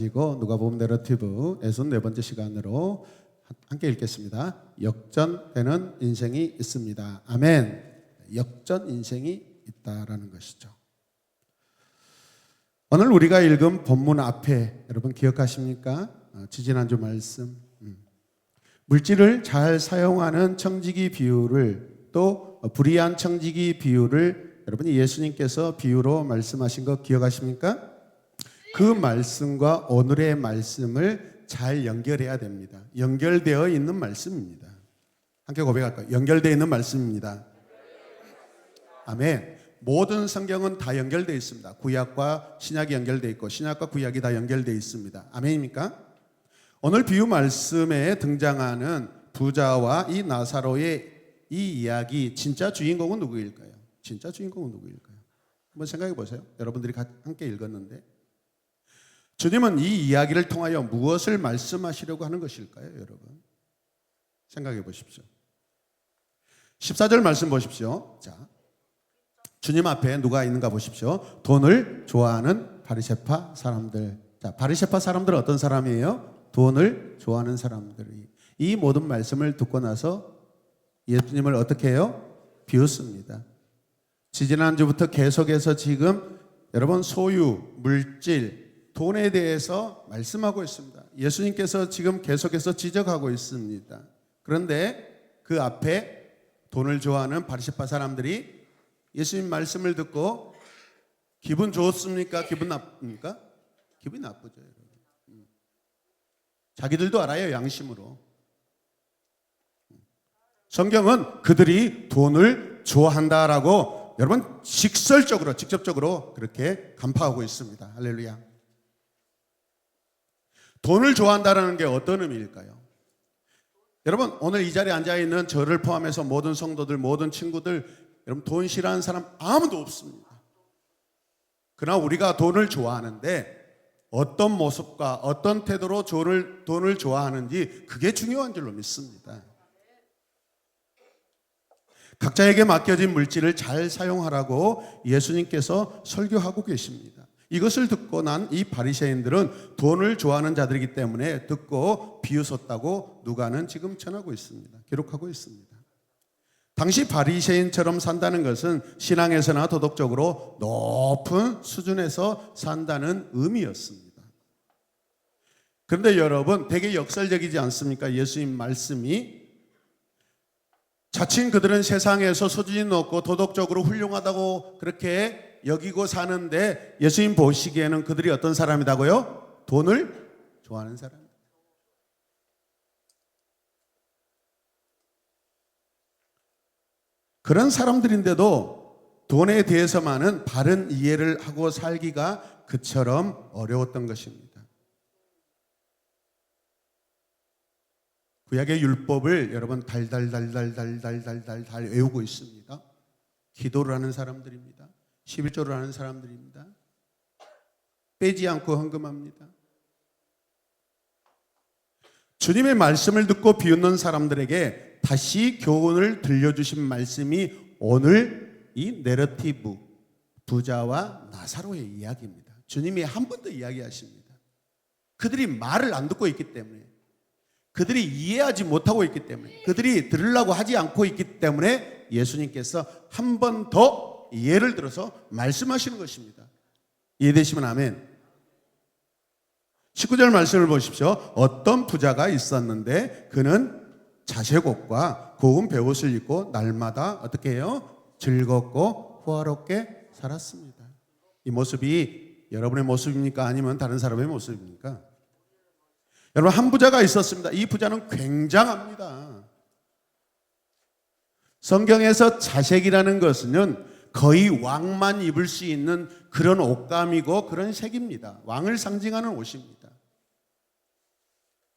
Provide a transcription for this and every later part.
그리고 누가복음 내러티브 애손 네 번째 시간으로 함께 읽겠습니다. 역전되는 인생이 있습니다. 아멘. 역전 인생이 있다라는 것이죠. 오늘 우리가 읽은 본문 앞에 여러분 기억하십니까? 지지난주 말씀. 물질을 잘 사용하는 청지기 비유를 또 불의한 청지기 비유를 여러분이 예수님께서 비유로 말씀하신 거 기억하십니까? 그 말씀과 오늘의 말씀을 잘 연결해야 됩니다. 연결되어 있는 말씀입니다. 함께 고백할까요? 연결되어 있는 말씀입니다. 아멘. 모든 성경은 다 연결되어 있습니다. 구약과 신약이 연결되어 있고 신약과 구약이 다 연결되어 있습니다. 아멘입니까? 오늘 비유 말씀에 등장하는 부자와 이 나사로의 이 이야기 진짜 주인공은 누구일까요? 진짜 주인공은 누구일까요? 한번 생각해 보세요. 여러분들이 함께 읽었는데 주님은 이 이야기를 통하여 무엇을 말씀하시려고 하는 것일까요, 여러분? 생각해 보십시오. 14절 말씀 보십시오. 자, 주님 앞에 누가 있는가 보십시오. 돈을 좋아하는 바리새파 사람들. 자, 바리새파 사람들은 어떤 사람이에요? 돈을 좋아하는 사람들이. 이 모든 말씀을 듣고 나서 예수님을 어떻게 해요? 비웃습니다. 지지난주부터 계속해서 지금 여러분 소유, 물질, 돈에 대해서 말씀하고 있습니다. 예수님께서 지금 계속해서 지적하고 있습니다. 그런데 그 앞에 돈을 좋아하는 바리새파 사람들이 예수님 말씀을 듣고 기분 좋습니까? 기분 나쁩니까? 기분이 나쁘죠. 여러분. 자기들도 알아요, 양심으로. 성경은 그들이 돈을 좋아한다라고 여러분 직설적으로, 직접적으로 그렇게 간파하고 있습니다. 할렐루야. 돈을 좋아한다는 게 어떤 의미일까요? 여러분 오늘 이 자리에 앉아있는 저를 포함해서 모든 성도들, 모든 친구들, 여러분 돈 싫어하는 사람 아무도 없습니다. 그러나 우리가 돈을 좋아하는데 어떤 모습과 어떤 태도로 돈을 좋아하는지 그게 중요한 줄로 믿습니다. 각자에게 맡겨진 물질을 잘 사용하라고 예수님께서 설교하고 계십니다. 이것을 듣고 난 이 바리새인들은 돈을 좋아하는 자들이기 때문에 듣고 비웃었다고 누가는 지금 전하고 있습니다. 기록하고 있습니다. 당시 바리새인처럼 산다는 것은 신앙에서나 도덕적으로 높은 수준에서 산다는 의미였습니다. 그런데 여러분 되게 역설적이지 않습니까? 예수님 말씀이 자칭 그들은 세상에서 수준이 높고 도덕적으로 훌륭하다고 그렇게 여기고 사는데 예수님 보시기에는 그들이 어떤 사람이라고요? 돈을 좋아하는 사람. 그런 사람들인데도 돈에 대해서만은 바른 이해를 하고 살기가 그처럼 어려웠던 것입니다. 구약의 율법을 여러분 달달달달달달달달 외우고 있습니다. 기도를 하는 사람들입니다. 11조를 하는 사람들입니다. 빼지 않고 헌금합니다. 주님의 말씀을 듣고 비웃는 사람들에게 다시 교훈을 들려주신 말씀이 오늘 이 내러티브 부자와 나사로의 이야기입니다. 주님이 한 번 더 이야기하십니다. 그들이 말을 안 듣고 있기 때문에, 그들이 이해하지 못하고 있기 때문에, 그들이 들으려고 하지 않고 있기 때문에 예수님께서 한 번 더 예를 들어서 말씀하시는 것입니다. 이해되시면 아멘. 19절 말씀을 보십시오. 어떤 부자가 있었는데 그는 자색옷과 고운 베옷을 입고 날마다 어떻게 해요? 즐겁고 호화롭게 살았습니다. 이 모습이 여러분의 모습입니까? 아니면 다른 사람의 모습입니까? 여러분 한 부자가 있었습니다. 이 부자는 굉장합니다. 성경에서 자색이라는 것은 거의 왕만 입을 수 있는 그런 옷감이고 그런 색입니다. 왕을 상징하는 옷입니다.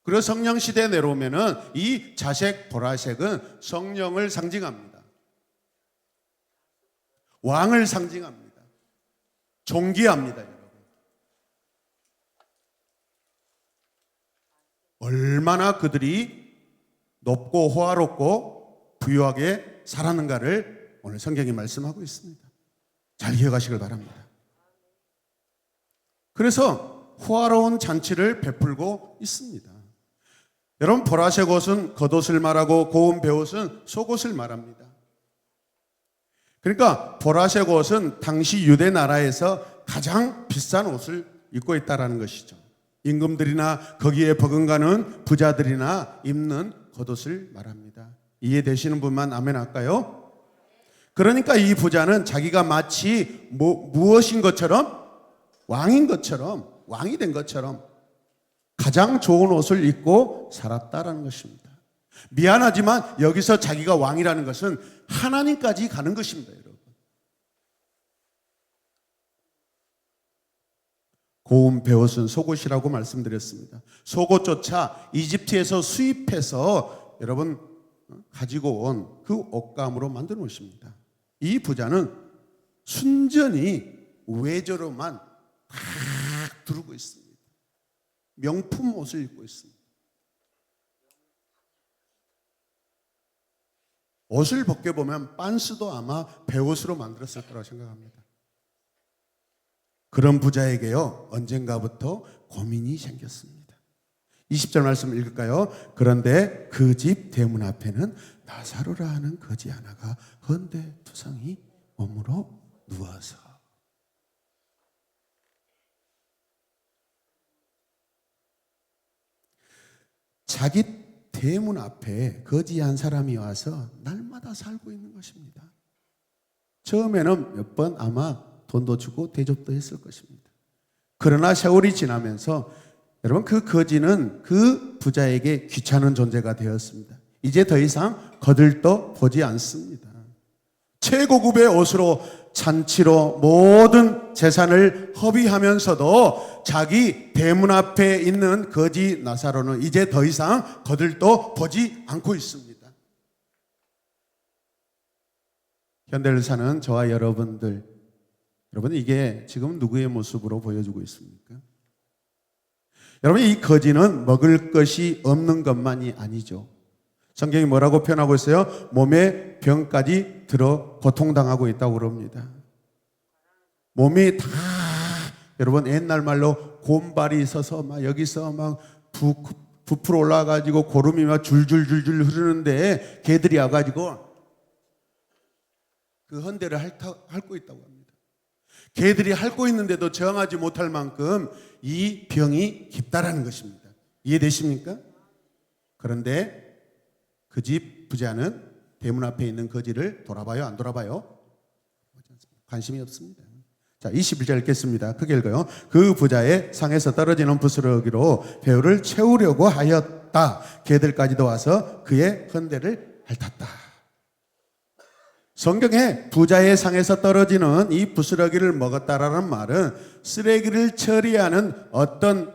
그리고 성령 시대에 내려오면은 이 자색 보라색은 성령을 상징합니다. 왕을 상징합니다. 존귀합니다, 여러분. 얼마나 그들이 높고 호화롭고 부유하게 살았는가를 오늘 성경이 말씀하고 있습니다. 잘 기억하시길 바랍니다. 그래서 호화로운 잔치를 베풀고 있습니다. 여러분, 보라색 옷은 겉옷을 말하고 고운 베옷은 속옷을 말합니다. 그러니까 보라색 옷은 당시 유대 나라에서 가장 비싼 옷을 입고 있다는 것이죠. 임금들이나 거기에 버금가는 부자들이나 입는 겉옷을 말합니다. 이해되시는 분만 아멘 할까요? 그러니까 이 부자는 자기가 마치 무엇인 것처럼, 왕인 것처럼, 왕이 된 것처럼 가장 좋은 옷을 입고 살았다라는 것입니다. 미안하지만 여기서 자기가 왕이라는 것은 하나님까지 가는 것입니다, 여러분. 고운 베옷은 속옷이라고 말씀드렸습니다. 속옷조차 이집트에서 수입해서 여러분 가지고 온 그 옷감으로 만든 옷입니다. 이 부자는 순전히 외조로만 딱 두르고 있습니다. 명품 옷을 입고 있습니다. 옷을 벗겨보면 빤스도 아마 베옷으로 만들었을 거라고 생각합니다. 그런 부자에게요, 언젠가부터 고민이 생겼습니다. 20절 말씀 읽을까요? 그런데 그 집 대문 앞에는 나사로라 하는 거지 하나가 헌데투성이 몸으로 누워서. 자기 대문 앞에 거지 한 사람이 와서 날마다 살고 있는 것입니다. 처음에는 몇 번 아마 돈도 주고 대접도 했을 것입니다. 그러나 세월이 지나면서 여러분, 그 거지는 그 부자에게 귀찮은 존재가 되었습니다. 이제 더 이상 거들떠 보지 않습니다. 최고급의 옷으로 잔치로 모든 재산을 허비하면서도 자기 대문 앞에 있는 거지 나사로는 이제 더 이상 거들떠 보지 않고 있습니다. 현대를 사는 저와 여러분들, 여러분, 이게 지금 누구의 모습으로 보여주고 있습니까? 여러분, 이 거지는 먹을 것이 없는 것만이 아니죠. 성경이 뭐라고 표현하고 있어요? 몸에 병까지 들어 고통당하고 있다고 그럽니다. 몸이 다 여러분 옛날 말로 곰발이 있어서 막 여기서 막 부풀어 올라가지고 고름이 막 줄줄줄줄 흐르는데 개들이 와가지고 그 헌대를 핥고 있다고 합니다. 개들이 핥고 있는데도 저항하지 못할 만큼 이 병이 깊다라는 것입니다. 이해되십니까? 그런데 그 집 부자는 대문 앞에 있는 거지를 돌아봐요? 안 돌아봐요? 관심이 없습니다. 자, 21절 읽겠습니다. 크게 읽어요. 그 부자의 상에서 떨어지는 부스러기로 배우를 채우려고 하였다. 개들까지도 와서 그의 헌대를 핥았다. 성경에 부자의 상에서 떨어지는 이 부스러기를 먹었다라는 말은 쓰레기를 처리하는 어떤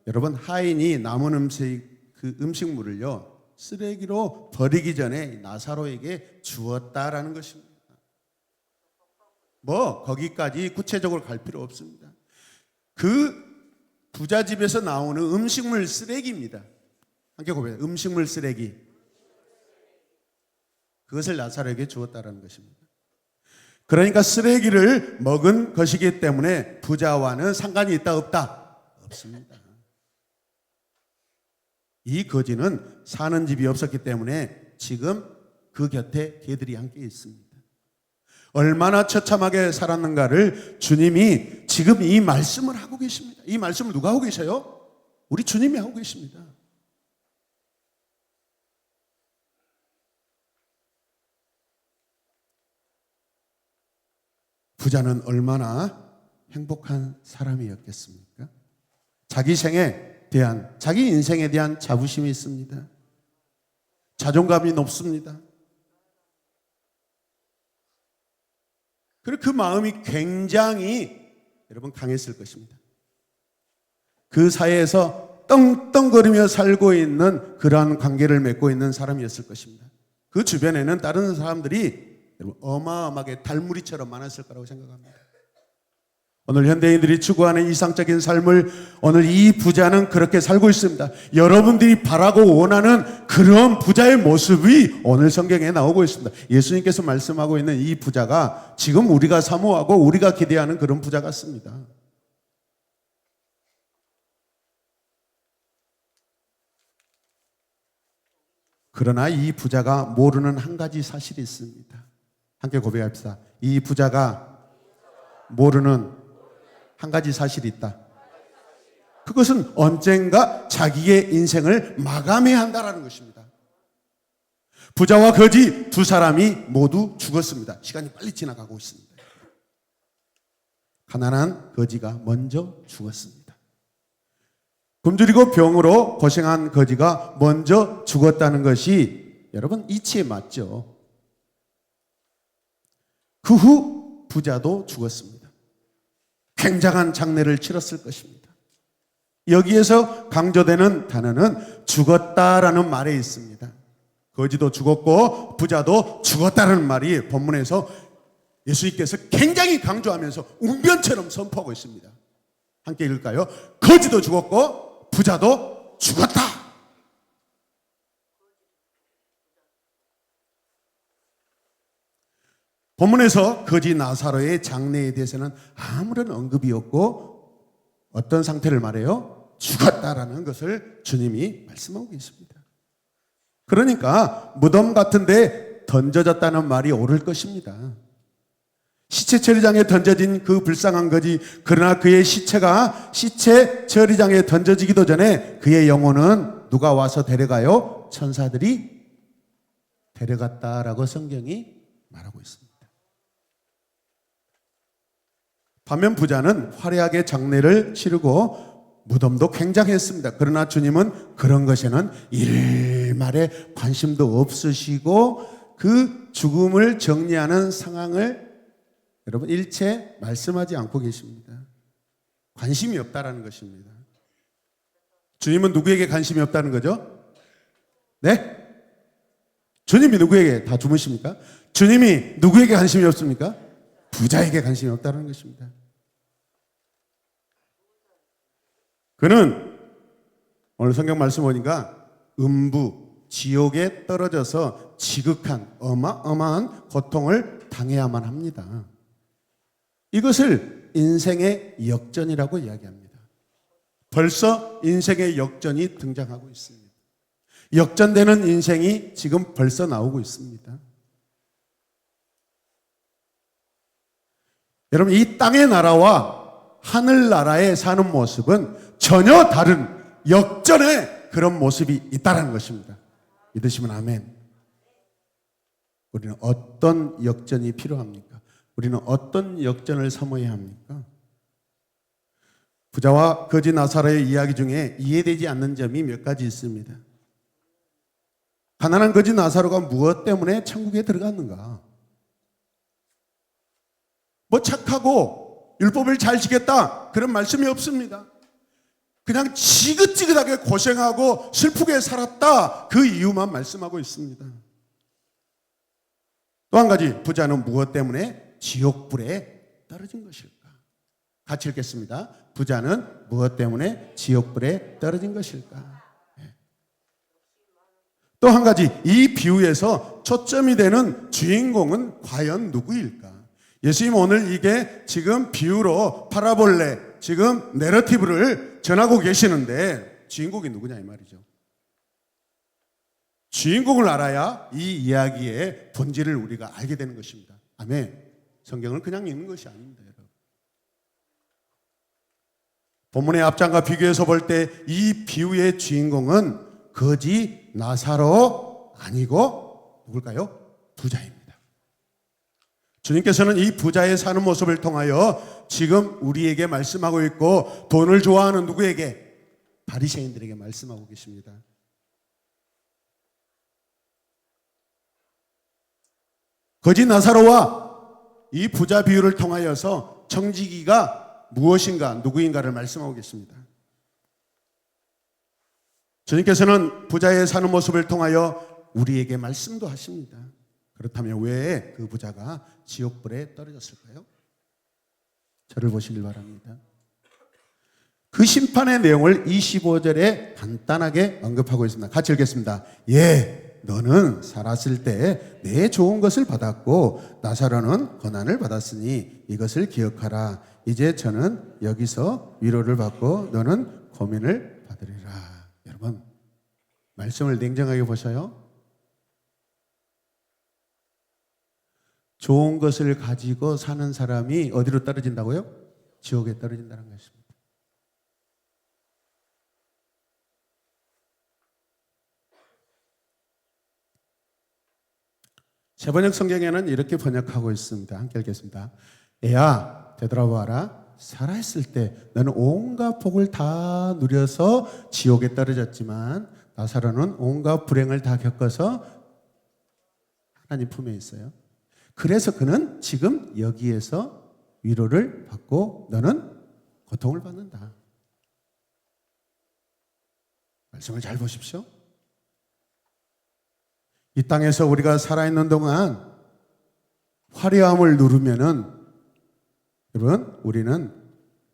여러분 하인이 남은 그 음식물을요 쓰레기로 버리기 전에 나사로에게 주었다라는 것입니다. 거기까지 구체적으로 갈 필요 없습니다. 그 부자 집에서 나오는 음식물 쓰레기입니다. 함께 고백해요. 음식물 쓰레기. 그것을 나사로에게 주었다라는 것입니다. 그러니까 쓰레기를 먹은 것이기 때문에 부자와는 상관이 있다 없다? 없습니다. 이 거지는 사는 집이 없었기 때문에 지금 그 곁에 개들이 함께 있습니다. 얼마나 처참하게 살았는가를 주님이 지금 이 말씀을 하고 계십니다. 이 말씀을 누가 하고 계셔요? 우리 주님이 하고 계십니다. 부자는 얼마나 행복한 사람이었겠습니까? 자기 생에 대한, 자기 인생에 대한 자부심이 있습니다. 자존감이 높습니다. 그리고 그 마음이 굉장히 여러분 강했을 것입니다. 그 사회에서 떵떵거리며 살고 있는 그러한 관계를 맺고 있는 사람이었을 것입니다. 그 주변에는 다른 사람들이 여러분 어마어마하게 달무리처럼 많았을 거라고 생각합니다. 오늘 현대인들이 추구하는 이상적인 삶을 오늘 이 부자는 그렇게 살고 있습니다. 여러분들이 바라고 원하는 그런 부자의 모습이 오늘 성경에 나오고 있습니다. 예수님께서 말씀하고 있는 이 부자가 지금 우리가 사모하고 우리가 기대하는 그런 부자 같습니다. 그러나 이 부자가 모르는 한 가지 사실이 있습니다. 함께 고백합시다. 이 부자가 모르는 한 가지 사실이 있다. 그것은 언젠가 자기의 인생을 마감해야 한다는 것입니다. 부자와 거지 두 사람이 모두 죽었습니다. 시간이 빨리 지나가고 있습니다. 가난한 거지가 먼저 죽었습니다. 굶주리고 병으로 고생한 거지가 먼저 죽었다는 것이 여러분 이치에 맞죠. 그 후 부자도 죽었습니다. 굉장한 장례를 치렀을 것입니다. 여기에서 강조되는 단어는 죽었다라는 말에 있습니다. 거지도 죽었고 부자도 죽었다는 말이 본문에서 예수님께서 굉장히 강조하면서 웅변처럼 선포하고 있습니다. 함께 읽을까요? 거지도 죽었고 부자도 죽었다. 본문에서 거지 나사로의 장례에 대해서는 아무런 언급이 없고 어떤 상태를 말해요? 죽었다라는 것을 주님이 말씀하고 계십니다. 그러니까 무덤 같은 데 던져졌다는 말이 옳을 것입니다. 시체 처리장에 던져진 그 불쌍한 거지, 그러나 그의 시체가 시체 처리장에 던져지기도 전에 그의 영혼은 누가 와서 데려가요? 천사들이 데려갔다라고 성경이 말하고 있습니다. 반면 부자는 화려하게 장례를 치르고 무덤도 굉장했습니다. 그러나 주님은 그런 것에는 일말의 관심도 없으시고 그 죽음을 정리하는 상황을 여러분 일체 말씀하지 않고 계십니다. 관심이 없다라는 것입니다. 주님은 누구에게 관심이 없다는 거죠? 네? 주님이 누구에게 다 주무십니까? 주님이 누구에게 관심이 없습니까? 부자에게 관심이 없다는 것입니다. 그는 오늘 성경 말씀 보니까 음부, 지옥에 떨어져서 지극한 어마어마한 고통을 당해야만 합니다. 이것을 인생의 역전이라고 이야기합니다. 벌써 인생의 역전이 등장하고 있습니다. 역전되는 인생이 지금 벌써 나오고 있습니다. 여러분, 이 땅의 나라와 하늘나라에 사는 모습은 전혀 다른 역전의 그런 모습이 있다는 것입니다. 믿으시면 아멘. 우리는 어떤 역전이 필요합니까? 우리는 어떤 역전을 사모해야 합니까? 부자와 거지 나사로의 이야기 중에 이해되지 않는 점이 몇 가지 있습니다. 가난한 거지 나사로가 무엇 때문에 천국에 들어갔는가? 뭐 착하고 율법을 잘 지켰다 그런 말씀이 없습니다. 그냥 지긋지긋하게 고생하고 슬프게 살았다 그 이유만 말씀하고 있습니다. 또 한 가지, 부자는 무엇 때문에 지옥불에 떨어진 것일까? 같이 읽겠습니다. 부자는 무엇 때문에 지옥불에 떨어진 것일까? 또 한 가지, 이 비유에서 초점이 되는 주인공은 과연 누구일까? 예수님 오늘 이게 지금 비유로 파라볼레, 지금 내러티브를 전하고 계시는데 주인공이 누구냐 이 말이죠. 주인공을 알아야 이 이야기의 본질을 우리가 알게 되는 것입니다. 아멘. 성경을 그냥 읽는 것이 아닙니다, 여러분. 본문의 앞장과 비교해서 볼 때 이 비유의 주인공은 거지 나사로 아니고 누굴까요? 부자입니다. 주님께서는 이 부자의 사는 모습을 통하여 지금 우리에게 말씀하고 있고 돈을 좋아하는 누구에게? 바리새인들에게 말씀하고 계십니다. 거지 나사로와 이 부자 비유를 통하여서 청지기가 무엇인가 누구인가를 말씀하고 계십니다. 주님께서는 부자의 사는 모습을 통하여 우리에게 말씀도 하십니다. 그렇다면 왜 그 부자가 지옥불에 떨어졌을까요? 저를 보시길 바랍니다. 그 심판의 내용을 25절에 간단하게 언급하고 있습니다. 같이 읽겠습니다. 예, 너는 살았을 때 내 좋은 것을 받았고 나사로는 고난을 받았으니 이것을 기억하라. 이제 저는 여기서 위로를 받고 너는 고민을 받으리라. 여러분, 말씀을 냉정하게 보셔요. 좋은 것을 가지고 사는 사람이 어디로 떨어진다고요? 지옥에 떨어진다는 것입니다. 세번역 성경에는 이렇게 번역하고 있습니다. 함께 읽겠습니다. 애야, 되돌아봐라. 살아있을 때 너는 온갖 복을 다 누려서 지옥에 떨어졌지만 나사로는 온갖 불행을 다 겪어서 하나님 품에 있어요. 그래서 그는 지금 여기에서 위로를 받고 너는 고통을 받는다. 말씀을 잘 보십시오. 이 땅에서 우리가 살아있는 동안 화려함을 누르면은 여러분, 우리는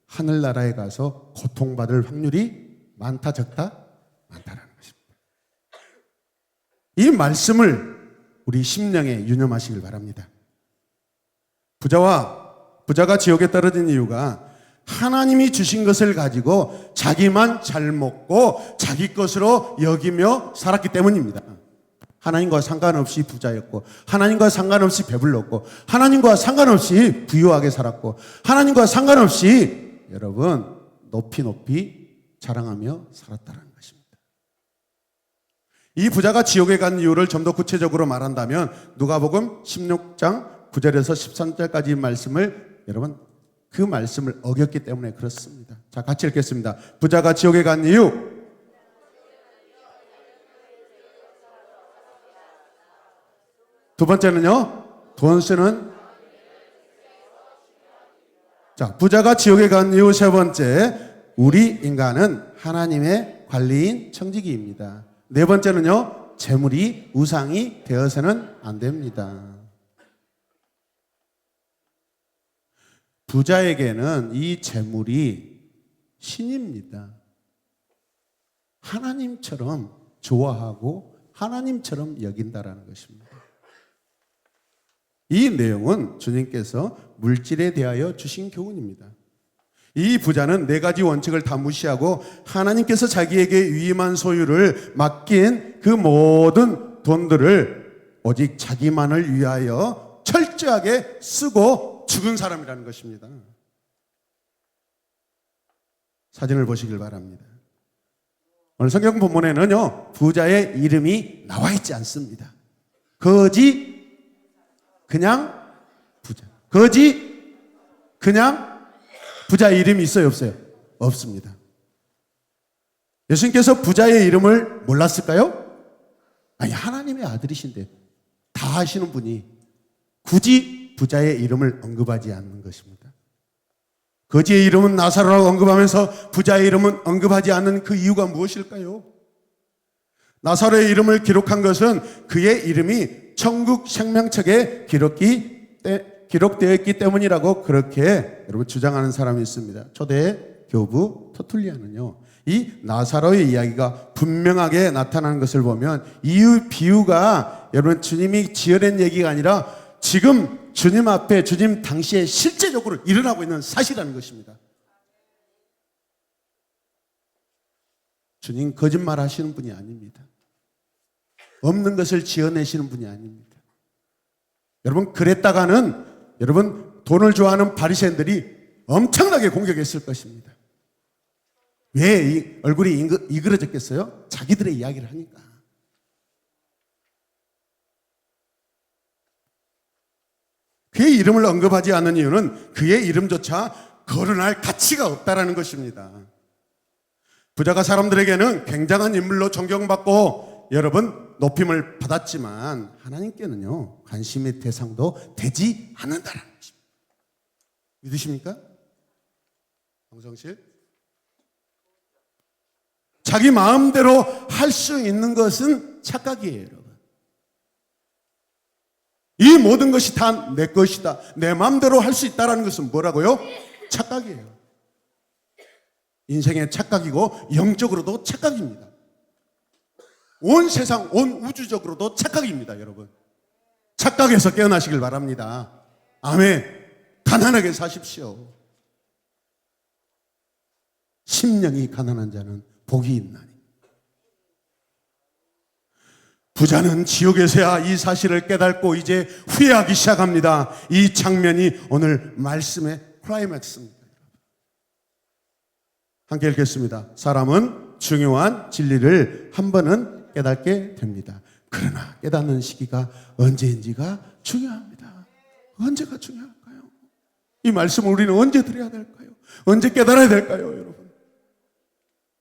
하늘나라에 가서 고통받을 확률이 많다, 적다? 많다라는 것입니다. 이 말씀을 우리 심령에 유념하시길 바랍니다. 부자가 지옥에 떨어진 이유가 하나님이 주신 것을 가지고 자기만 잘 먹고 자기 것으로 여기며 살았기 때문입니다. 하나님과 상관없이 부자였고 하나님과 상관없이 배불렀고 하나님과 상관없이 부유하게 살았고 하나님과 상관없이 여러분 높이 자랑하며 살았다는 것입니다. 이 부자가 지옥에 간 이유를 좀 더 구체적으로 말한다면 누가복음 16장 9절에서 13절까지 말씀을 여러분 그 말씀을 어겼기 때문에 그렇습니다. 자, 같이 읽겠습니다. 부자가 지옥에 간 이유. 두 번째는요, 돈 쓰는. 자, 부자가 지옥에 간 이유 세 번째, 우리 인간은 하나님의 관리인 청지기입니다. 네 번째는요, 재물이 우상이 되어서는 안 됩니다. 부자에게는 이 재물이 신입니다. 하나님처럼 좋아하고 하나님처럼 여긴다라는 것입니다. 이 내용은 주님께서 물질에 대하여 주신 교훈입니다. 이 부자는 네 가지 원칙을 다 무시하고 하나님께서 자기에게 위임한 소유를 맡긴 그 모든 돈들을 오직 자기만을 위하여 철저하게 쓰고 죽은 사람이라는 것입니다. 사진을 보시길 바랍니다. 오늘 성경 본문에는요, 부자의 이름이 나와 있지 않습니다. 거지 그냥 부자. 거지 그냥 부자의 이름이 있어요, 없어요? 없습니다. 예수님께서 부자의 이름을 몰랐을까요? 아니, 하나님의 아들이신데 다 아시는 분이 굳이 부자의 이름을 언급하지 않는 것입니다. 거지의 이름은 나사로라고 언급하면서 부자의 이름은 언급하지 않는 그 이유가 무엇일까요? 나사로의 이름을 기록한 것은 그의 이름이 천국 생명책에 기록되어 있기 때문이라고 그렇게 여러분 주장하는 사람이 있습니다. 초대 교부 터툴리아는요, 이 나사로의 이야기가 분명하게 나타나는 것을 보면 이 비유가 여러분 주님이 지어낸 얘기가 아니라 지금 주님 앞에 주님 당시에 실제적으로 일어나고 있는 사실이라는 것입니다. 주님 거짓말 하시는 분이 아닙니다. 없는 것을 지어내시는 분이 아닙니다. 여러분, 그랬다가는 여러분 돈을 좋아하는 바리새인들이 엄청나게 공격했을 것입니다. 왜 이 얼굴이 이그러졌겠어요? 자기들의 이야기를 하니까. 그의 이름을 언급하지 않는 이유는 그의 이름조차 거론할 가치가 없다라는 것입니다. 부자가 사람들에게는 굉장한 인물로 존경받고 여러분 높임을 받았지만 하나님께는요, 관심의 대상도 되지 않는다는 것입니다. 믿으십니까? 방성실? 자기 마음대로 할 수 있는 것은 착각이에요, 여러분. 이 모든 것이 다 내 것이다, 내 마음대로 할 수 있다는 것은 뭐라고요? 착각이에요. 인생의 착각이고 영적으로도 착각입니다. 온 세상, 온 우주적으로도 착각입니다, 여러분. 착각에서 깨어나시길 바랍니다. 아멘. 가난하게 사십시오. 심령이 가난한 자는 복이 있나니. 부자는 지옥에서야 이 사실을 깨닫고 이제 후회하기 시작합니다. 이 장면이 오늘 말씀의 클라이맥스입니다. 함께 읽겠습니다. 사람은 중요한 진리를 한 번은 깨닫게 됩니다. 그러나 깨닫는 시기가 언제인지가 중요합니다. 언제가 중요할까요? 이 말씀을 우리는 언제 들어야 될까요? 언제 깨달아야 될까요, 여러분?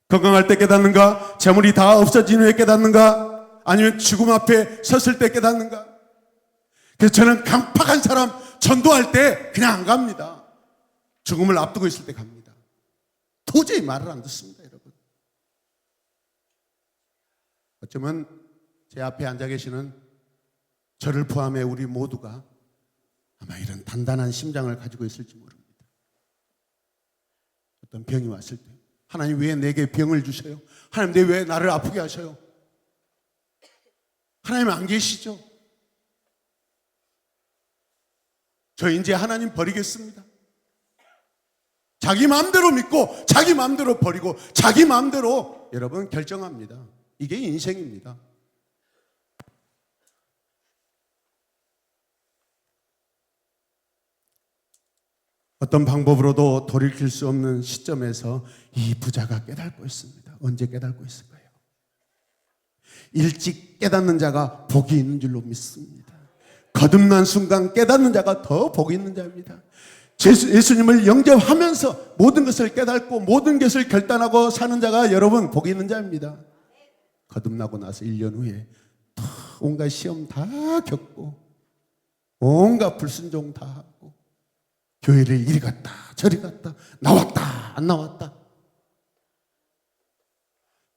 건강할 때 깨닫는가? 재물이 다 없어진 후에 깨닫는가? 아니면 죽음 앞에 섰을 때 깨닫는가? 그래서 저는 강팍한 사람 전도할 때 그냥 안 갑니다. 죽음을 앞두고 있을 때 갑니다. 도저히 말을 안 듣습니다, 여러분. 어쩌면 제 앞에 앉아 계시는 저를 포함해 우리 모두가 아마 이런 단단한 심장을 가지고 있을지 모릅니다. 어떤 병이 왔을 때 하나님 왜 내게 병을 주셔요? 하나님 왜 나를 아프게 하셔요? 하나님 안 계시죠? 저 이제 하나님 버리겠습니다. 자기 마음대로 믿고 자기 마음대로 버리고 자기 마음대로 여러분 결정합니다. 이게 인생입니다. 어떤 방법으로도 돌이킬 수 없는 시점에서 이 부자가 깨닫고 있습니다. 언제 깨닫고 있을까요? 일찍 깨닫는 자가 복이 있는 줄로 믿습니다. 거듭난 순간 깨닫는 자가 더 복이 있는 자입니다. 예수님을 영접하면서 모든 것을 깨닫고 모든 것을 결단하고 사는 자가 여러분 복이 있는 자입니다. 거듭나고 나서 1년 후에 온갖 시험 다 겪고 온갖 불순종 다 하고 교회를 이리 갔다 저리 갔다 나왔다 안 나왔다.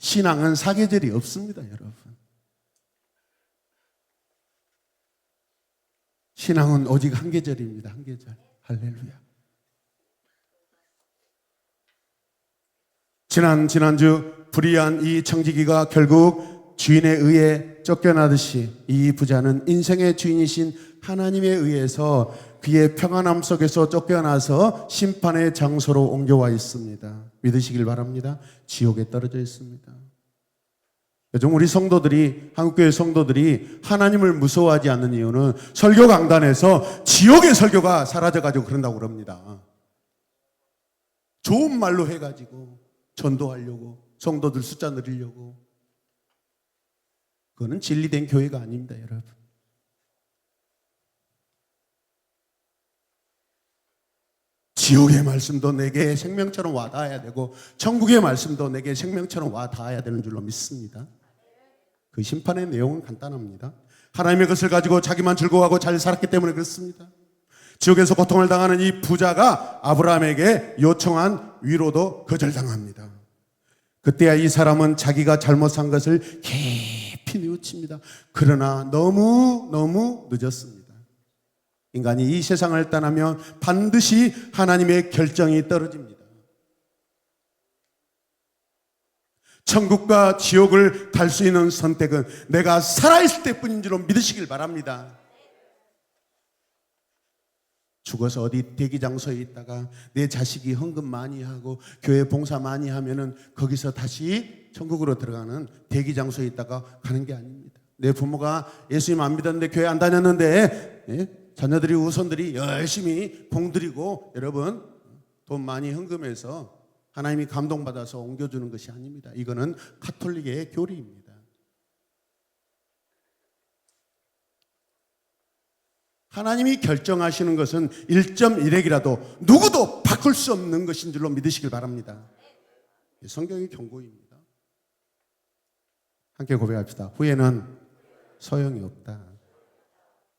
신앙은 사계절이 없습니다, 여러분. 신앙은 오직 한 계절입니다. 한 계절. 할렐루야. 지난주 불의한 이 청지기가 결국 주인에 의해 쫓겨나듯이 이 부자는 인생의 주인이신 하나님에 의해서 그의 평안함 속에서 쫓겨나서 심판의 장소로 옮겨와 있습니다. 믿으시길 바랍니다. 지옥에 떨어져 있습니다. 요즘 우리 성도들이, 한국교회 성도들이 하나님을 무서워하지 않는 이유는 설교 강단에서 지옥의 설교가 사라져가지고 그런다고 그럽니다. 좋은 말로 해가지고 전도하려고, 성도들 숫자 늘리려고. 그거는 진리된 교회가 아닙니다, 여러분. 지옥의 말씀도 내게 생명처럼 와닿아야 되고 천국의 말씀도 내게 생명처럼 와닿아야 되는 줄로 믿습니다. 그 심판의 내용은 간단합니다. 하나님의 것을 가지고 자기만 즐거워하고 잘 살았기 때문에 그렇습니다. 지옥에서 고통을 당하는 이 부자가 아브라함에게 요청한 위로도 거절당합니다. 그때야 이 사람은 자기가 잘못 산 것을 깊이 뉘우칩니다. 그러나 너무 늦었습니다. 인간이 이 세상을 떠나면 반드시 하나님의 결정이 떨어집니다. 천국과 지옥을 갈 수 있는 선택은 내가 살아있을 때뿐인 줄로 믿으시길 바랍니다. 죽어서 어디 대기장소에 있다가 내 자식이 헌금 많이 하고 교회 봉사 많이 하면은 거기서 다시 천국으로 들어가는 대기장소에 있다가 가는 게 아닙니다. 내 부모가 예수님 안 믿었는데 교회 안 다녔는데 자녀들이 후손들이 열심히 공들이고 여러분 돈 많이 헌금해서 하나님이 감동받아서 옮겨주는 것이 아닙니다. 이거는 가톨릭의 교리입니다. 하나님이 결정하시는 것은 1.1핵이라도 누구도 바꿀 수 없는 것인 줄로 믿으시길 바랍니다. 성경의 경고입니다. 함께 고백합시다. 후회는 소용이 없다.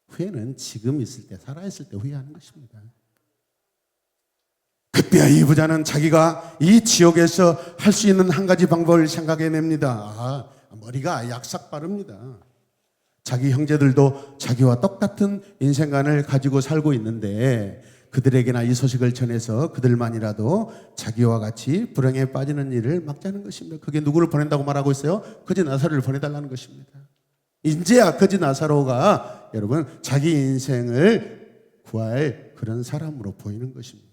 후회는 지금 있을 때, 살아있을 때 후회하는 것입니다. 그때야 이 부자는 자기가 이 지옥에서 할 수 있는 한 가지 방법을 생각해냅니다. 머리가 약삭 빠릅니다. 자기 형제들도 자기와 똑같은 인생관을 가지고 살고 있는데 그들에게나 이 소식을 전해서 그들만이라도 자기와 같이 불행에 빠지는 일을 막자는 것입니다. 그게 누구를 보낸다고 말하고 있어요? 거지 나사로를 보내달라는 것입니다. 인제야 거지 나사로가 여러분 자기 인생을 구할 그런 사람으로 보이는 것입니다.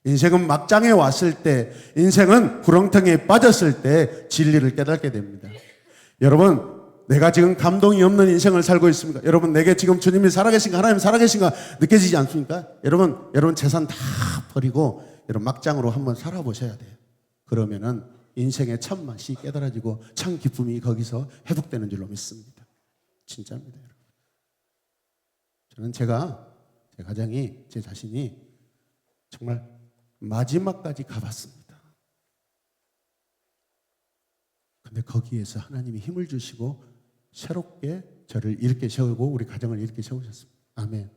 인생은 막장에 왔을 때, 인생은 구렁텅이에 빠졌을 때 진리를 깨닫게 됩니다. 여러분, 내가 지금 감동이 없는 인생을 살고 있습니까? 여러분, 내게 지금 주님이 살아계신가, 하나님 살아계신가 느껴지지 않습니까? 여러분 재산 다 버리고 여러분 막장으로 한번 살아보셔야 돼요. 그러면은 인생의 참맛이 깨달아지고 참 기쁨이 거기서 회복되는 줄로 믿습니다. 진짜입니다, 여러분. 저는 제 가장이, 제 자신이 정말 마지막까지 가봤습니다. 근데 거기에서 하나님이 힘을 주시고 새롭게 저를 이렇게 세우고 우리 가정을 이렇게 세우셨습니다. 아멘.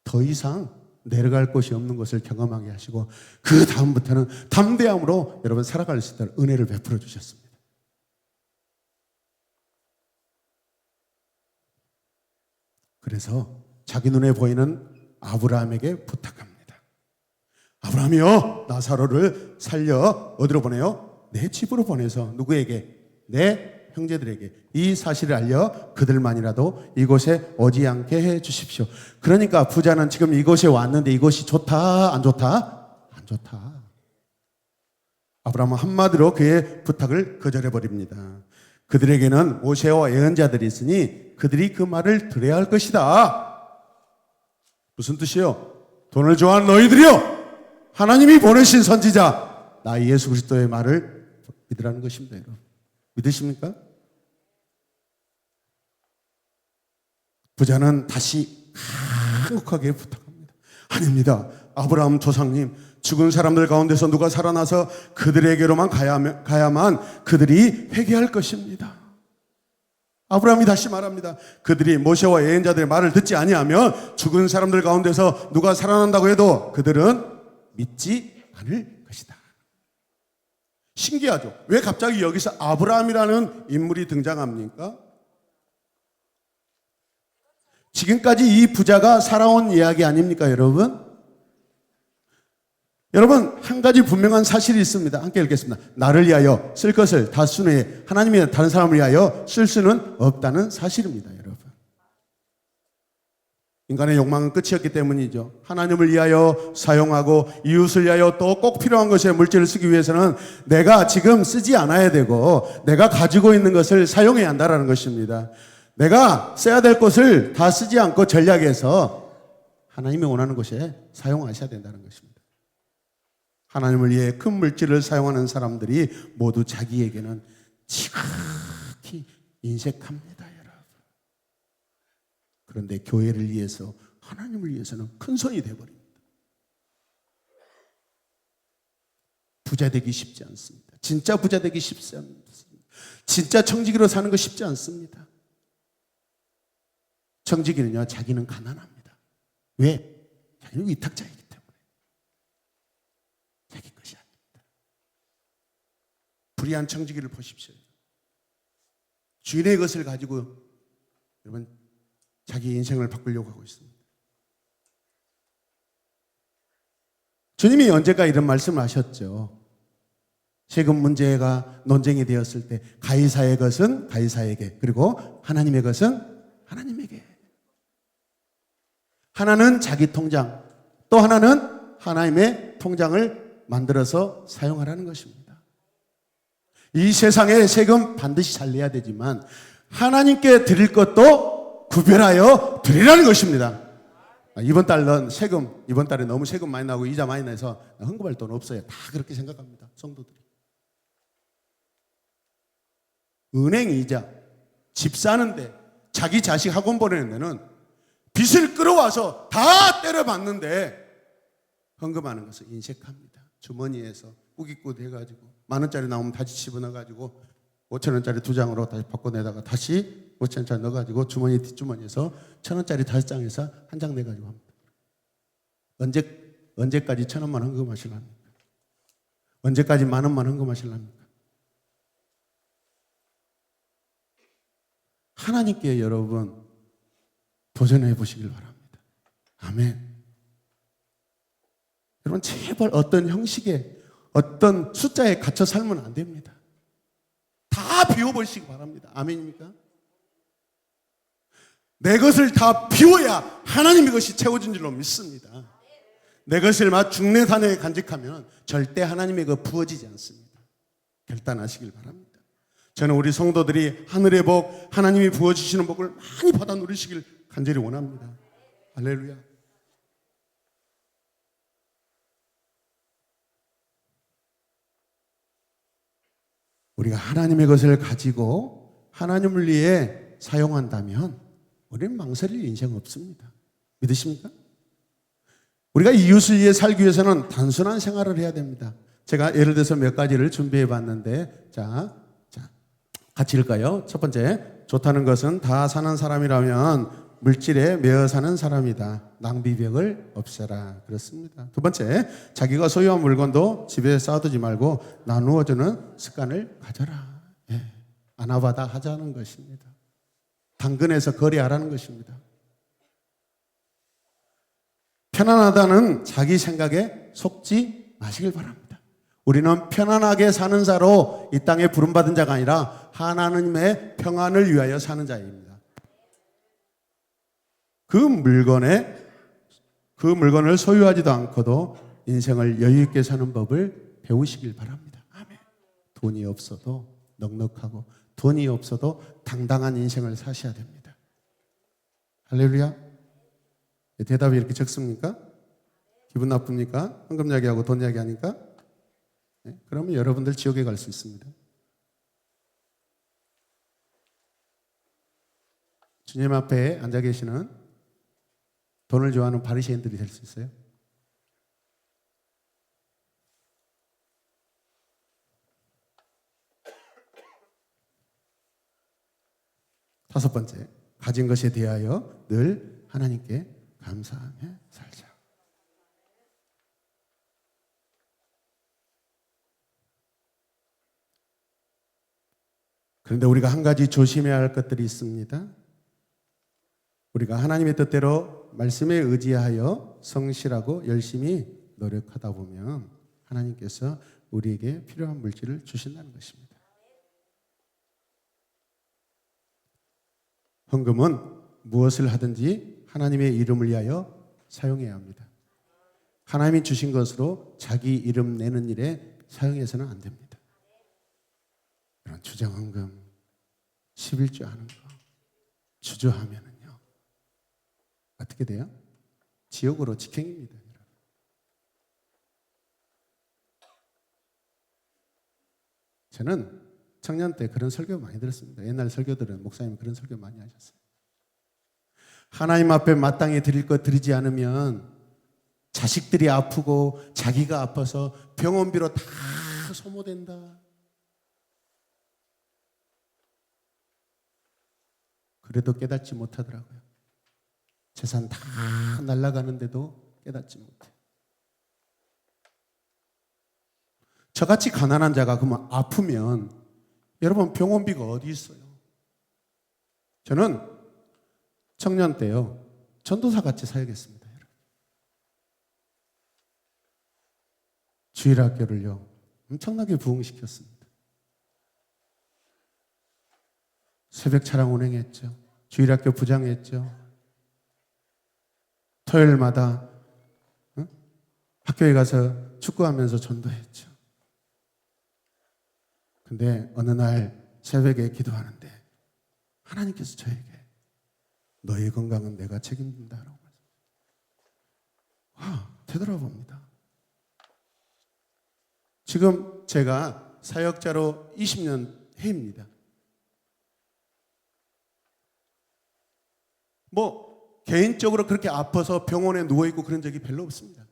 더 이상 내려갈 곳이 없는 것을 경험하게 하시고 그 다음부터는 담대함으로 여러분 살아갈 수 있도록 은혜를 베풀어 주셨습니다. 그래서 자기 눈에 보이는 아브라함에게 부탁합니다. 아브라함이요, 나사로를 살려 어디로 보내요? 내 집으로 보내서 누구에게? 내 형제들에게 이 사실을 알려 그들만이라도 이곳에 오지 않게 해 주십시오. 그러니까 부자는 지금 이곳에 왔는데 이곳이 좋다, 안 좋다? 안 좋다. 아브라함은 한마디로 그의 부탁을 거절해 버립니다. 그들에게는 모세와 예언자들이 있으니 그들이 그 말을 들어야 할 것이다. 무슨 뜻이요? 돈을 좋아하는 너희들이요, 하나님이 보내신 선지자 나 예수 그리스도의 말을 믿으라는 것입니다. 여러분, 믿으십니까? 부자는 다시 간곡하게 부탁합니다. 아닙니다. 아브라함 조상님, 죽은 사람들 가운데서 누가 살아나서 그들에게로만 가야만 그들이 회개할 것입니다. 아브라함이 다시 말합니다. 그들이 모세와 예언자들의 말을 듣지 아니하면 죽은 사람들 가운데서 누가 살아난다고 해도 그들은 믿지 않을 것이다. 신기하죠? 왜 갑자기 여기서 아브라함이라는 인물이 등장합니까? 지금까지 이 부자가 살아온 이야기 아닙니까, 여러분? 여러분, 한 가지 분명한 사실이 있습니다. 함께 읽겠습니다. 나를 위하여 쓸 것을 다 쓴 후에 하나님이 다른 사람을 위하여 쓸 수는 없다는 사실입니다, 여러분. 인간의 욕망은 끝이었기 때문이죠. 하나님을 위하여 사용하고 이웃을 위하여 또 꼭 필요한 것에 물질을 쓰기 위해서는 내가 지금 쓰지 않아야 되고 내가 가지고 있는 것을 사용해야 한다는 것입니다. 내가 써야 될 것을 다 쓰지 않고 전략해서 하나님이 원하는 것에 사용하셔야 된다는 것입니다. 하나님을 위해 큰 물질을 사용하는 사람들이 모두 자기에게는 지극히 인색합니다, 여러분. 그런데 교회를 위해서, 하나님을 위해서는 큰 손이 되어버립니다. 부자 되기 쉽지 않습니다. 진짜 부자 되기 쉽지 않습니다. 진짜 청지기로 사는 거 쉽지 않습니다. 청지기는요, 자기는 가난합니다. 왜? 자기는 위탁자이기 때문에. 자기 것이 아닙니다. 불의한 청지기를 보십시오. 주인의 것을 가지고 여러분 자기 인생을 바꾸려고 하고 있습니다. 주님이 언제가 이런 말씀을 하셨죠. 세금 문제가 논쟁이 되었을 때 가이사의 것은 가이사에게, 그리고 하나님의 것은 하나님에게. 하나는 자기 통장, 또 하나는 하나님의 통장을 만들어서 사용하라는 것입니다. 이 세상에 세금 반드시 잘 내야 되지만 하나님께 드릴 것도 구별하여 드리라는 것입니다. 이번 달에 너무 세금 많이 나고 이자 많이 내서 헌금할 돈 없어요. 다 그렇게 생각합니다, 성도들이. 은행 이자, 집 사는데, 자기 자식 학원 보내는 데는 빚을 끌어와서 다 때려받는데 헌금하는 것은 인색합니다. 주머니에서 꾸깃꾸깃 해가지고 10,000원짜리 나오면 다시 집어넣어가지고 5,000원짜리 2장으로 다시 바꿔내다가 다시 5,000원짜리 넣어가지고 주머니 뒷주머니에서 1,000원짜리 5장에서 한 장 내가지고 합니다. 언제까지 1,000원만 헌금하실랍니까? 언제까지 10,000원만 헌금하실랍니까? 하나님께 여러분 도전해 보시길 바랍니다. 아멘. 여러분 제발 어떤 형식에, 어떤 숫자에 갇혀 살면 안 됩니다. 다 비워버리시기 바랍니다. 아멘입니까? 내 것을 다 비워야 하나님의 것이 채워진 줄로 믿습니다. 내 것을 막 중내산에 간직하면 절대 하나님의 것 부어지지 않습니다. 결단하시길 바랍니다. 저는 우리 성도들이 하늘의 복, 하나님이 부어주시는 복을 많이 받아 누리시길 간절히 원합니다. 할렐루야. 우리가 하나님의 것을 가지고 하나님을 위해 사용한다면 우리는 망설일 인생 없습니다. 믿으십니까? 우리가 이웃을 위해 살기 위해서는 단순한 생활을 해야 됩니다. 제가 예를 들어서 몇 가지를 준비해 봤는데, 자, 같이 읽을까요? 첫 번째, 좋다는 것은 다 사는 사람이라면 물질에 매어 사는 사람이다. 낭비벽을 없애라. 그렇습니다. 두 번째, 자기가 소유한 물건도 집에 쌓아두지 말고 나누어주는 습관을 가져라. 예, 아나바다 하자는 것입니다. 당근에서 거래하라는 것입니다. 편안하다는 자기 생각에 속지 마시길 바랍니다. 우리는 편안하게 사는 자로 이 땅에 부름받은 자가 아니라 하나님의 평안을 위하여 사는 자입니다. 그 물건을 소유하지도 않고도 인생을 여유 있게 사는 법을 배우시길 바랍니다. 아멘. 돈이 없어도 넉넉하고 돈이 없어도 당당한 인생을 사셔야 됩니다. 할렐루야. 대답이 이렇게 적습니까? 기분 나쁩니까? 헌금 이야기하고 돈 이야기하니까? 네? 그러면 여러분들 지옥에 갈 수 있습니다. 주님 앞에 앉아 계시는 돈을 좋아하는 바리새인들이 될 수 있어요. 다섯 번째, 가진 것에 대하여 늘 하나님께 감사하며 살자. 그런데 우리가 한 가지 조심해야 할 것들이 있습니다. 우리가 하나님의 뜻대로 말씀에 의지하여 성실하고 열심히 노력하다 보면 하나님께서 우리에게 필요한 물질을 주신다는 것입니다. 헌금은 무엇을 하든지 하나님의 이름을 위하여 사용해야 합니다. 하나님이 주신 것으로 자기 이름 내는 일에 사용해서는 안 됩니다. 이런 주정헌금, 11조 하는 거, 주저하면은요 어떻게 돼요? 지옥으로 직행입니다. 저는 청년 때 그런 설교 많이 들었습니다. 옛날 설교들은 목사님 그런 설교 많이 하셨어요. 하나님 앞에 마땅히 드릴 것 드리지 않으면 자식들이 아프고 자기가 아파서 병원비로 다 소모된다. 그래도 깨닫지 못하더라고요. 재산 다 날아가는데도 깨닫지 못해. 저같이 가난한 자가 그러면 아프면 여러분 병원비가 어디 있어요? 저는 청년 때요 전도사 같이 사역했습니다. 주일학교를요 엄청나게 부흥시켰습니다. 새벽 차량 운행했죠. 주일학교 부장했죠. 토요일마다 학교에 가서 축구하면서 전도했죠. 근데 어느 날 새벽에 기도하는데 하나님께서 저에게 너의 건강은 내가 책임진다라고 되돌아봅니다. 지금 제가 사역자로 20년 해입니다. 개인적으로 그렇게 아파서 병원에 누워있고 그런 적이 별로 없습니다.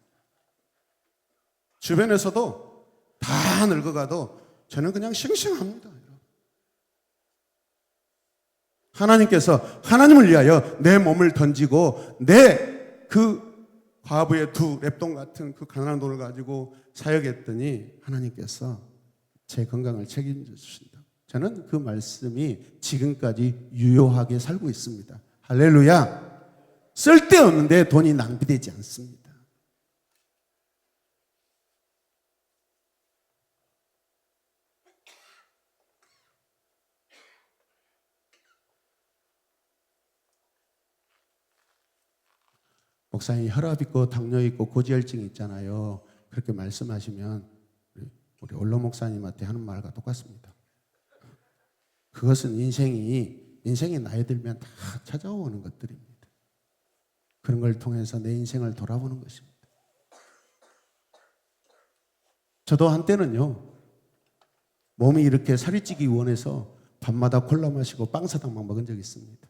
주변에서도 다 늙어가도 저는 그냥 싱싱합니다. 하나님께서 하나님을 위하여 내 몸을 던지고 내 그 과부의 두 랩돈 같은 그 가난한 돈을 가지고 사역했더니 하나님께서 제 건강을 책임져 주신다. 저는 그 말씀이 지금까지 유효하게 살고 있습니다. 할렐루야. 쓸데없는데 돈이 낭비되지 않습니다. 목사님 혈압 있고 당뇨 있고 고지혈증 있잖아요. 그렇게 말씀하시면 우리 원로 목사님한테 하는 말과 똑같습니다. 그것은 인생이 나이 들면 다 찾아오는 것들입니다. 그런 걸 통해서 내 인생을 돌아보는 것입니다. 저도 한때는요, 몸이 이렇게 살이 찌기 원해서 밤마다 콜라 마시고 빵 사탕만 먹은 적이 있습니다.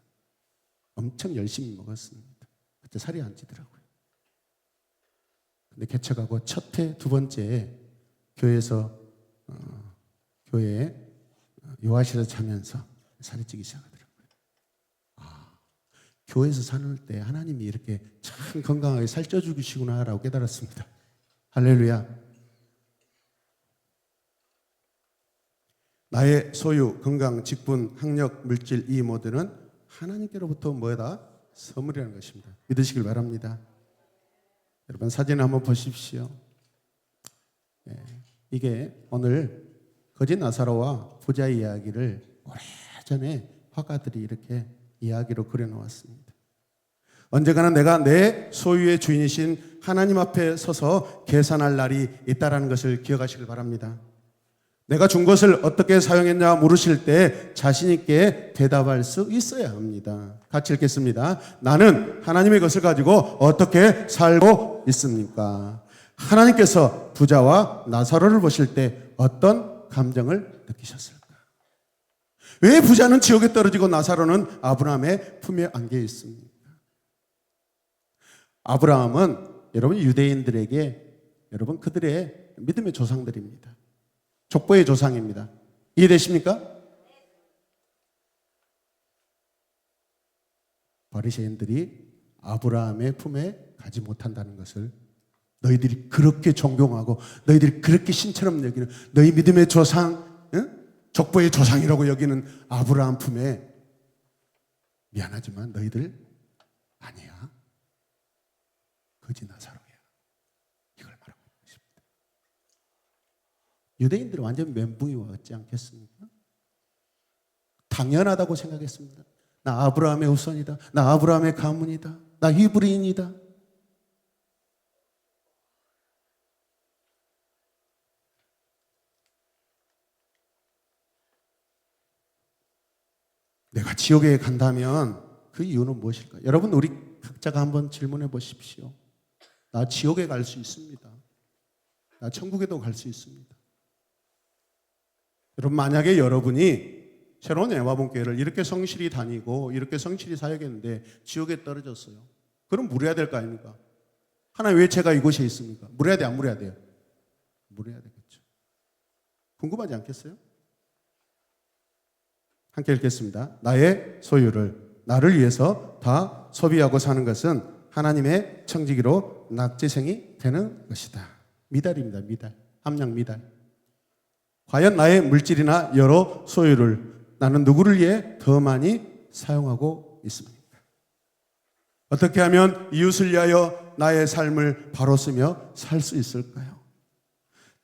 엄청 열심히 먹었습니다. 그때 살이 안 찌더라고요. 근데 개척하고 첫 해, 두 번째 교회에서 교회에 요아실에서 자면서 살이 찌기 시작하더라고요. 교회에서 사는 때 하나님이 이렇게 참 건강하게 살쪄 주시구나라고 깨달았습니다. 할렐루야. 나의 소유, 건강, 직분, 학력, 물질 이 모두는 하나님께로부터 뭐다? 선물이라는 것입니다. 믿으시길 바랍니다. 여러분 사진 한번 보십시오. 이게 오늘 거지 나사로와 부자 이야기를 오래전에 화가들이 이렇게 이야기로 그려놓았습니다. 언젠가는 내가 내 소유의 주인이신 하나님 앞에 서서 계산할 날이 있다는 것을 기억하시길 바랍니다. 내가 준 것을 어떻게 사용했냐 물으실 때 자신 있게 대답할 수 있어야 합니다. 같이 읽겠습니다. 나는 하나님의 것을 가지고 어떻게 살고 있습니까? 하나님께서 부자와 나사로를 보실 때 어떤 감정을 느끼셨을까? 왜 부자는 지옥에 떨어지고 나사로는 아브라함의 품에 안겨 있습니까? 아브라함은 여러분 유대인들에게 여러분 그들의 믿음의 조상들입니다. 족보의 조상입니다. 이해되십니까? 바리새인들이 아브라함의 품에 가지 못한다는 것을 너희들이 그렇게 존경하고 너희들이 그렇게 신처럼 여기는 너희 믿음의 조상, 족보의 조상이라고 여기는 아브라함 품에 미안하지만 너희들 아니야. 거지 나사로야. 이걸 말하고 있는 것입니다. 유대인들은 완전 멘붕이 왔지 않겠습니까? 당연하다고 생각했습니다. 나 아브라함의 후손이다. 나 아브라함의 가문이다. 나 히브리인이다. 내가 지옥에 간다면 그 이유는 무엇일까? 여러분 우리 각자가 한번 질문해 보십시오. 나 지옥에 갈 수 있습니다. 나 천국에도 갈 수 있습니다. 여러분 만약에 여러분이 새로운 애화봉교회를 이렇게 성실히 다니고 이렇게 성실히 사역했는데 지옥에 떨어졌어요. 그럼 물어야 될 거 아닙니까? 하나님 왜 제가 이곳에 있습니까? 물어야 돼, 안 물어야 돼요? 물어야 되겠죠. 궁금하지 않겠어요? 함께 읽겠습니다. 나의 소유를 나를 위해서 다 소비하고 사는 것은 하나님의 청지기로 낙제생이 되는 것이다. 미달입니다. 미달. 함량 미달. 과연 나의 물질이나 여러 소유를 나는 누구를 위해 더 많이 사용하고 있습니까? 어떻게 하면 이웃을 위하여 나의 삶을 바로 쓰며 살 수 있을까요?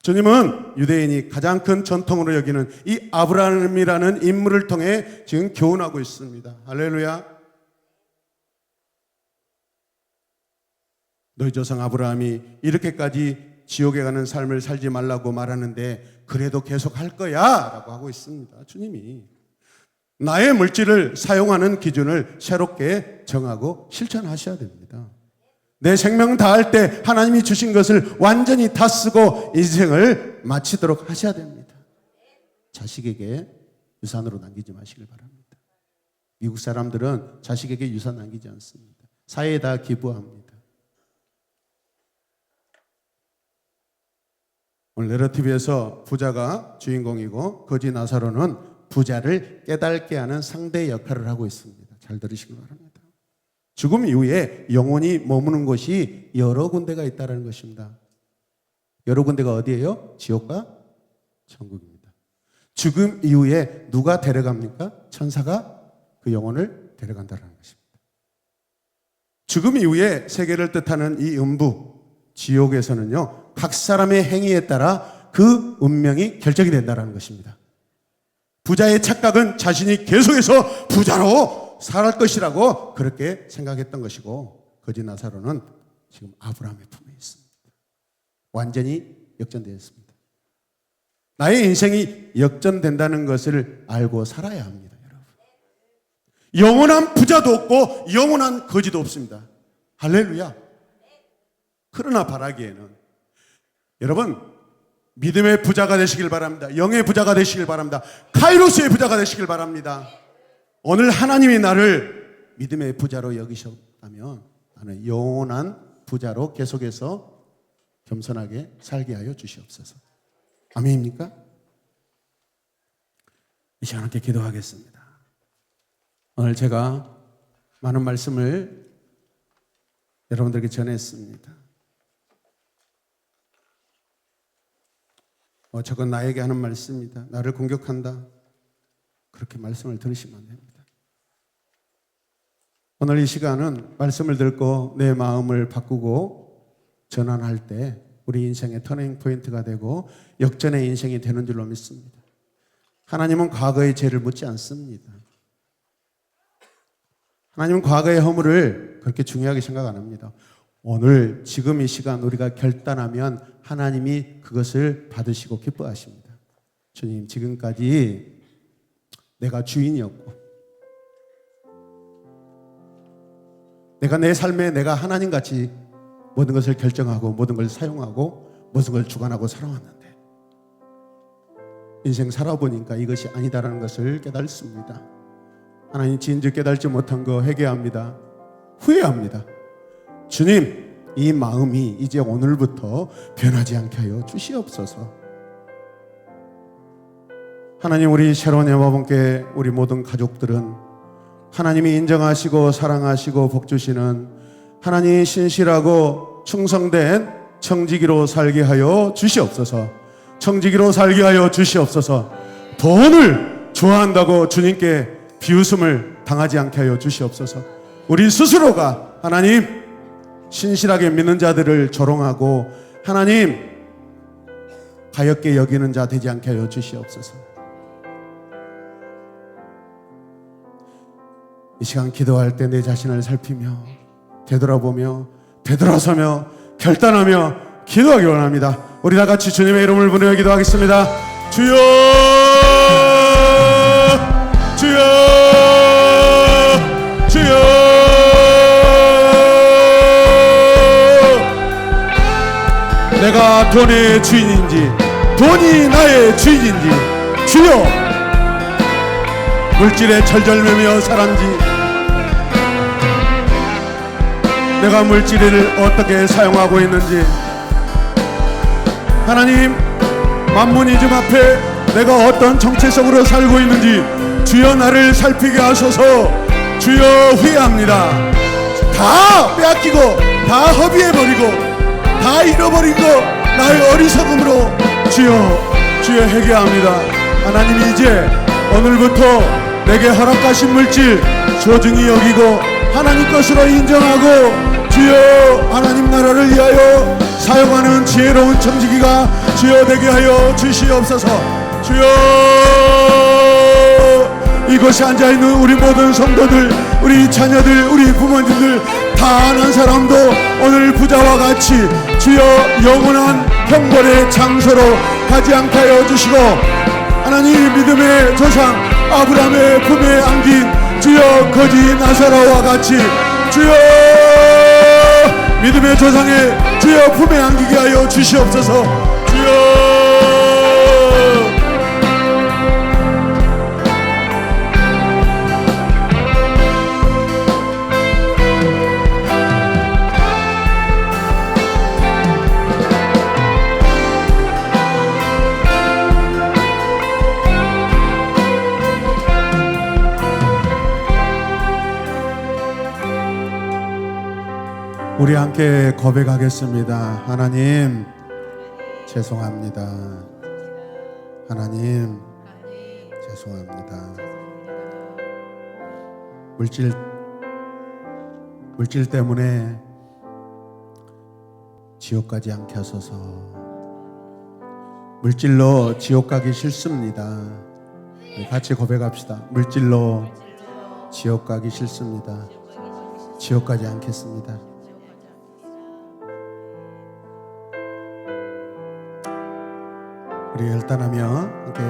주님은 유대인이 가장 큰 전통으로 여기는 이 아브라함이라는 인물을 통해 지금 교훈하고 있습니다. 할렐루야. 너희 조상 아브라함이 이렇게까지 지옥에 가는 삶을 살지 말라고 말하는데 그래도 계속 할 거야 라고 하고 있습니다. 주님이 나의 물질을 사용하는 기준을 새롭게 정하고 실천하셔야 됩니다. 내 생명 다할 때 하나님이 주신 것을 완전히 다 쓰고 인생을 마치도록 하셔야 됩니다. 자식에게 유산으로 남기지 마시길 바랍니다. 미국 사람들은 자식에게 유산 남기지 않습니다. 사회에다 기부합니다. 오늘 내러티브에서 부자가 주인공이고 거지 나사로는 부자를 깨닫게 하는 상대 역할을 하고 있습니다. 잘 들으시기 바랍니다. 죽음 이후에 영혼이 머무는 곳이 여러 군데가 있다는 것입니다. 여러 군데가 어디예요? 지옥과 천국입니다. 죽음 이후에 누가 데려갑니까? 천사가 그 영혼을 데려간다는 것입니다. 죽음 이후에 세계를 뜻하는 이 음부, 지옥에서는요, 각 사람의 행위에 따라 그 운명이 결정이 된다는 것입니다. 부자의 착각은 자신이 계속해서 부자로 살 것이라고 그렇게 생각했던 것이고 거지 나사로는 지금 아브라함의 품에 있습니다. 완전히 역전되었습니다. 나의 인생이 역전된다는 것을 알고 살아야 합니다, 여러분. 영원한 부자도 없고 영원한 거지도 없습니다. 할렐루야. 그러나 바라기에는 여러분, 믿음의 부자가 되시길 바랍니다. 영의 부자가 되시길 바랍니다. 카이로스의 부자가 되시길 바랍니다. 오늘 하나님이 나를 믿음의 부자로 여기셨다면 나는 영원한 부자로 계속해서 겸손하게 살게 하여 주시옵소서. 아멘입니까? 이 시간 함께 기도하겠습니다. 오늘 제가 많은 말씀을 여러분들에게 전했습니다. 저건 나에게 하는 말씀이다, 나를 공격한다, 그렇게 말씀을 들으시면 안 됩니다. 오늘 이 시간은 말씀을 듣고 내 마음을 바꾸고 전환할 때 우리 인생의 터닝 포인트가 되고 역전의 인생이 되는 줄로 믿습니다. 하나님은 과거의 죄를 묻지 않습니다. 하나님은 과거의 허물을 그렇게 중요하게 생각 안 합니다. 오늘 지금 이 시간 우리가 결단하면 하나님이 그것을 받으시고 기뻐하십니다. 주님, 지금까지 내가 주인이었고 내가 내 삶에 내가 하나님같이 모든 것을 결정하고 모든 걸 사용하고 모든 걸 주관하고 살아왔는데 인생 살아보니까 이것이 아니다라는 것을 깨달습니다. 하나님, 진즉 깨달지 못한 거 회개합니다. 후회합니다. 주님, 이 마음이 이제 오늘부터 변하지 않게 하여 주시옵소서. 하나님, 우리 새로운 엠마본께 우리 모든 가족들은 하나님이 인정하시고 사랑하시고 복주시는 하나님 신실하고 충성된 청지기로 살게 하여 주시옵소서. 청지기로 살게 하여 주시옵소서. 돈을 좋아한다고 주님께 비웃음을 당하지 않게 하여 주시옵소서. 우리 스스로가 하나님 신실하게 믿는 자들을 조롱하고 하나님 가엾게 여기는 자 되지 않게 하여 주시옵소서. 이 시간 기도할 때 내 자신을 살피며 되돌아보며 되돌아서며 결단하며 기도하기 원합니다. 우리 다 같이 주님의 이름을 부르며 기도하겠습니다. 주여, 주여, 주여. 내가 돈의 주인인지 돈이 나의 주인인지, 주여, 물질에 절절매며 살았는지, 내가 물질을 어떻게 사용하고 있는지, 하나님 만문이즘 앞에 내가 어떤 정체성으로 살고 있는지 주여 나를 살피게 하소서. 주여, 후회합니다. 다 빼앗기고 다 허비해버리고 다 잃어버리고 나의 어리석음으로 주여 회개합니다. 하나님이 이제 오늘부터 내게 허락하신 물질 소중히 여기고 하나님 것으로 인정하고 주여 하나님 나라를 위하여 사용하는 지혜로운 청지기가 주여 되게 하여 주시옵소서. 주여, 이곳에 앉아있는 우리 모든 성도들, 우리 자녀들, 우리 부모님들 다 한 사람도 오늘 부자와 같이 주여 영원한 형벌의 장소로 가지 않게 하여 주시고, 하나님 믿음의 조상 아브라함의 품에 안긴 주여 거지 나사로와 같이 주여 믿음의 조상의 주여 품에 안기게 하여 주시옵소서. 주여, 우리 함께 고백하겠습니다. 하나님 죄송합니다. 하나님 죄송합니다. 물질 때문에 지옥 가지 않게 하소서. 물질로 지옥 가기 싫습니다. 같이 고백합시다. 물질로 지옥 가기 싫습니다. 지옥 가지 않겠습니다. 우리 혈단하며 함께